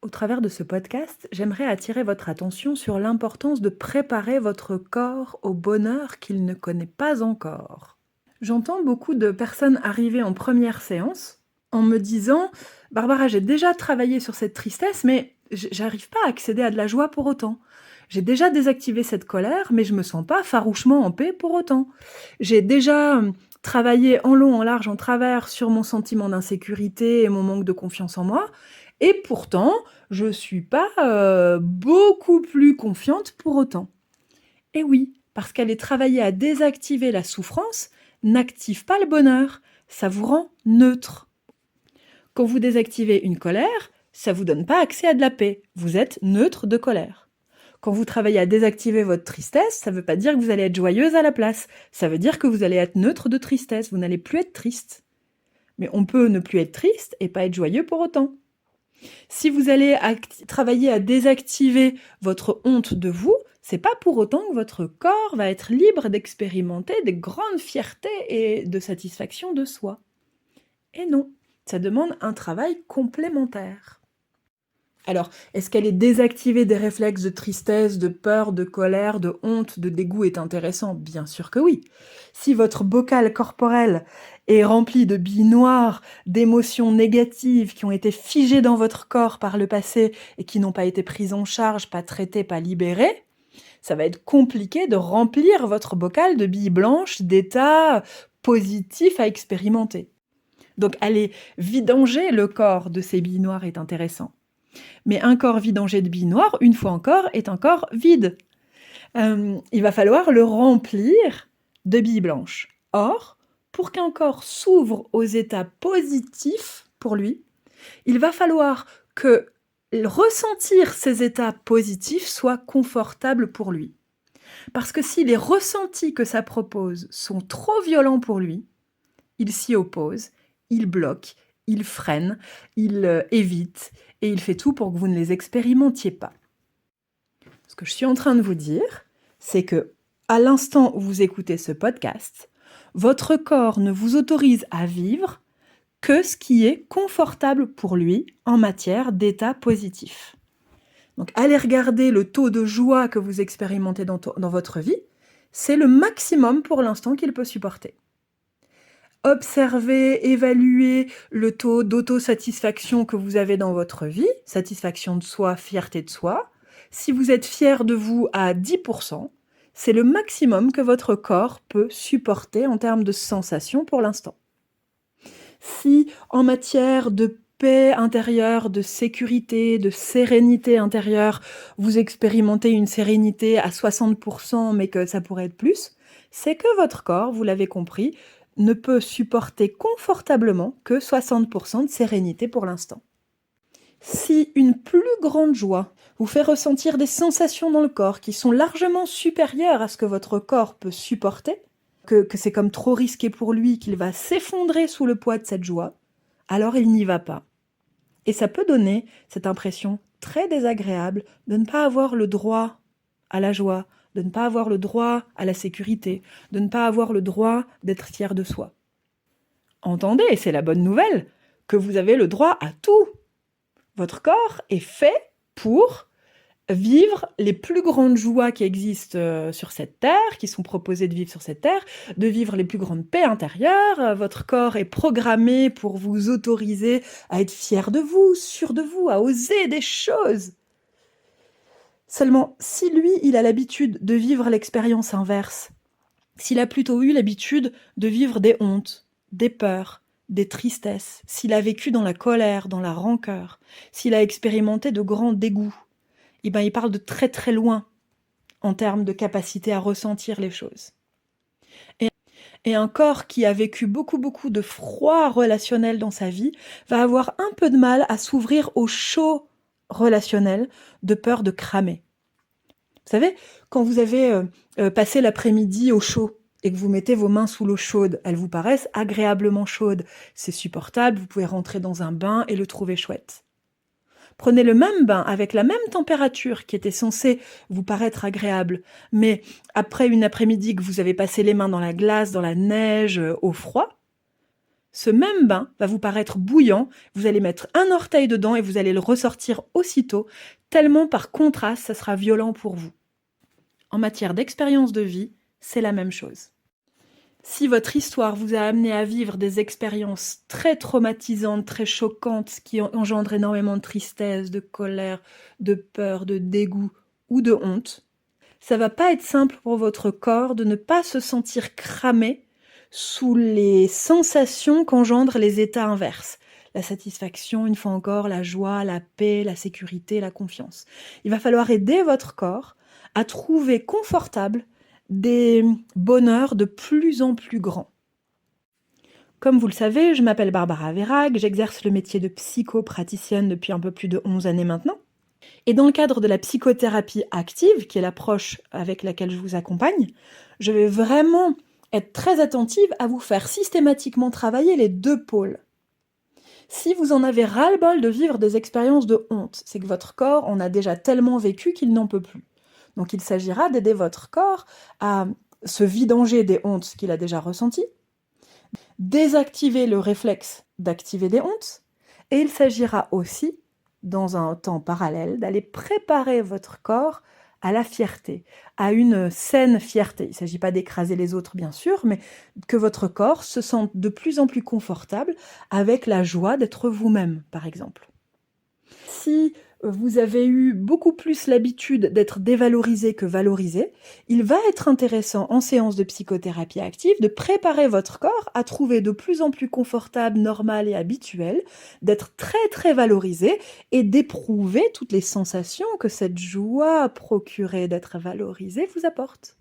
Au travers de ce podcast, j'aimerais attirer votre attention sur l'importance de préparer votre corps au bonheur qu'il ne connaît pas encore. J'entends beaucoup de personnes arriver en première séance en me disant Barbara, j'ai déjà travaillé sur cette tristesse, mais j'arrive pas à accéder à de la joie pour autant. J'ai déjà désactivé cette colère, mais je me sens pas farouchement en paix pour autant. J'ai déjà travaillé en long, en large, en travers sur mon sentiment d'insécurité et mon manque de confiance en moi, et pourtant, je suis pas beaucoup plus confiante pour autant. Et oui, parce qu'aller travailler à désactiver la souffrance n'active pas le bonheur, ça vous rend neutre. Quand vous désactivez une colère, ça vous donne pas accès à de la paix, vous êtes neutre de colère. Quand vous travaillez à désactiver votre tristesse, ça veut pas dire que vous allez être joyeuse à la place, ça veut dire que vous allez être neutre de tristesse, vous n'allez plus être triste. Mais on peut ne plus être triste et pas être joyeux pour autant. Si vous allez travailler à désactiver votre honte de vous, c'est pas pour autant que votre corps va être libre d'expérimenter des grandes fiertés et de satisfaction de soi. Et non, ça demande un travail complémentaire. Alors, est-ce qu'aller désactiver des réflexes de tristesse, de peur, de colère, de honte, de dégoût est intéressant? Bien sûr que oui. Si votre bocal corporel est rempli de billes noires, d'émotions négatives qui ont été figées dans votre corps par le passé et qui n'ont pas été prises en charge, pas traitées, pas libérées, ça va être compliqué de remplir votre bocal de billes blanches d'états positifs à expérimenter. Donc, aller vidanger le corps de ces billes noires est intéressant. Mais un corps vidangé de billes noires, une fois encore, est un corps vide. Il va falloir le remplir de billes blanches. Or, pour qu'un corps s'ouvre aux états positifs pour lui, il va falloir que ressentir ces états positifs soit confortable pour lui. Parce que si les ressentis que ça propose sont trop violents pour lui, il s'y oppose, il bloque, il freine, il évite, et il fait tout pour que vous ne les expérimentiez pas. Ce que je suis en train de vous dire, c'est que à l'instant où vous écoutez ce podcast, votre corps ne vous autorise à vivre que ce qui est confortable pour lui en matière d'état positif. Donc allez regarder le taux de joie que vous expérimentez dans votre vie, c'est le maximum pour l'instant qu'il peut supporter. Observez, évaluez le taux d'autosatisfaction que vous avez dans votre vie, satisfaction de soi, fierté de soi. Si vous êtes fier de vous à 10%, c'est le maximum que votre corps peut supporter en termes de sensations pour l'instant. Si en matière de paix intérieure, de sécurité, de sérénité intérieure, vous expérimentez une sérénité à 60%, mais que ça pourrait être plus, c'est que votre corps, vous l'avez compris, ne peut supporter confortablement que 60% de sérénité pour l'instant. Si une plus grande joie vous fait ressentir des sensations dans le corps qui sont largement supérieures à ce que votre corps peut supporter, que c'est comme trop risqué pour lui, qu'il va s'effondrer sous le poids de cette joie, alors il n'y va pas. Et ça peut donner cette impression très désagréable de ne pas avoir le droit à la joie, de ne pas avoir le droit à la sécurité, de ne pas avoir le droit d'être fier de soi. Entendez, et c'est la bonne nouvelle, que vous avez le droit à tout. Votre corps est fait pour vivre les plus grandes joies qui existent sur cette terre, qui sont proposées de vivre sur cette terre, de vivre les plus grandes paix intérieures. Votre corps est programmé pour vous autoriser à être fier de vous, sûr de vous, à oser des choses. Seulement, si lui, il a l'habitude de vivre l'expérience inverse, s'il a plutôt eu l'habitude de vivre des hontes, des peurs, des tristesses, s'il a vécu dans la colère, dans la rancœur, s'il a expérimenté de grands dégoûts, il parle de très très loin en termes de capacité à ressentir les choses. Et un corps qui a vécu beaucoup de froid relationnel dans sa vie va avoir un peu de mal à s'ouvrir au chaud relationnel de peur de cramer. Vous savez, quand vous avez passé l'après-midi au chaud et que vous mettez vos mains sous l'eau chaude, elles vous paraissent agréablement chaudes. C'est supportable, vous pouvez rentrer dans un bain et le trouver chouette. Prenez le même bain avec la même température qui était censée vous paraître agréable, mais après une après-midi que vous avez passé les mains dans la glace, dans la neige, au froid, Ce même bain va vous paraître bouillant, vous allez mettre un orteil dedans et vous allez le ressortir aussitôt, tellement par contraste, ça sera violent pour vous. En matière d'expérience de vie, c'est la même chose. Si votre histoire vous a amené à vivre des expériences très traumatisantes, très choquantes, qui engendrent énormément de tristesse, de colère, de peur, de dégoût ou de honte, ça va pas être simple pour votre corps de ne pas se sentir cramé sous les sensations qu'engendrent les états inverses. La satisfaction, une fois encore, la joie, la paix, la sécurité, la confiance. Il va falloir aider votre corps à trouver confortable des bonheurs de plus en plus grands. Comme vous le savez, je m'appelle Barbara Verhaeghe, j'exerce le métier de psychopraticienne depuis un peu plus de 11 années maintenant. Et dans le cadre de la psychothérapie active, qui est l'approche avec laquelle je vous accompagne, je vais vraiment être très attentive à vous faire systématiquement travailler les deux pôles. Si vous en avez ras-le-bol de vivre des expériences de honte, c'est que votre corps en a déjà tellement vécu qu'il n'en peut plus. Donc il s'agira d'aider votre corps à se vidanger des hontes qu'il a déjà ressenties, désactiver le réflexe d'activer des hontes, et il s'agira aussi, dans un temps parallèle, d'aller préparer votre corps à la fierté, à une saine fierté. Il ne s'agit pas d'écraser les autres, bien sûr, mais que votre corps se sente de plus en plus confortable avec la joie d'être vous-même, par exemple. Si vous avez eu beaucoup plus l'habitude d'être dévalorisé que valorisé, il va être intéressant en séance de psychothérapie active de préparer votre corps à trouver de plus en plus confortable, normal et habituel, d'être très très valorisé et d'éprouver toutes les sensations que cette joie procurée d'être valorisé vous apporte.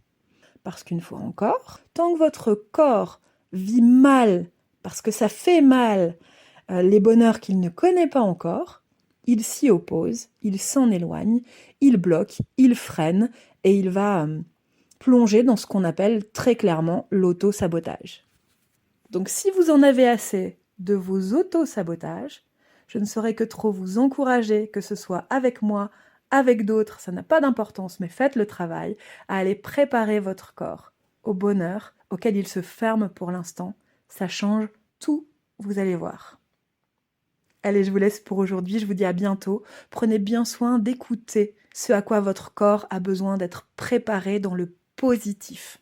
Parce qu'une fois encore, tant que votre corps vit mal, parce que ça fait mal, les bonheurs qu'il ne connaît pas encore, il s'y oppose, il s'en éloigne, il bloque, il freine et il va plonger dans ce qu'on appelle très clairement l'auto-sabotage. Donc si vous en avez assez de vos auto-sabotages, je ne saurais que trop vous encourager, que ce soit avec moi, avec d'autres, ça n'a pas d'importance, mais faites le travail, à aller préparer votre corps au bonheur auquel il se ferme pour l'instant. Ça change tout, vous allez voir. Allez, je vous laisse pour aujourd'hui, je vous dis à bientôt. Prenez bien soin d'écouter ce à quoi votre corps a besoin d'être préparé dans le positif.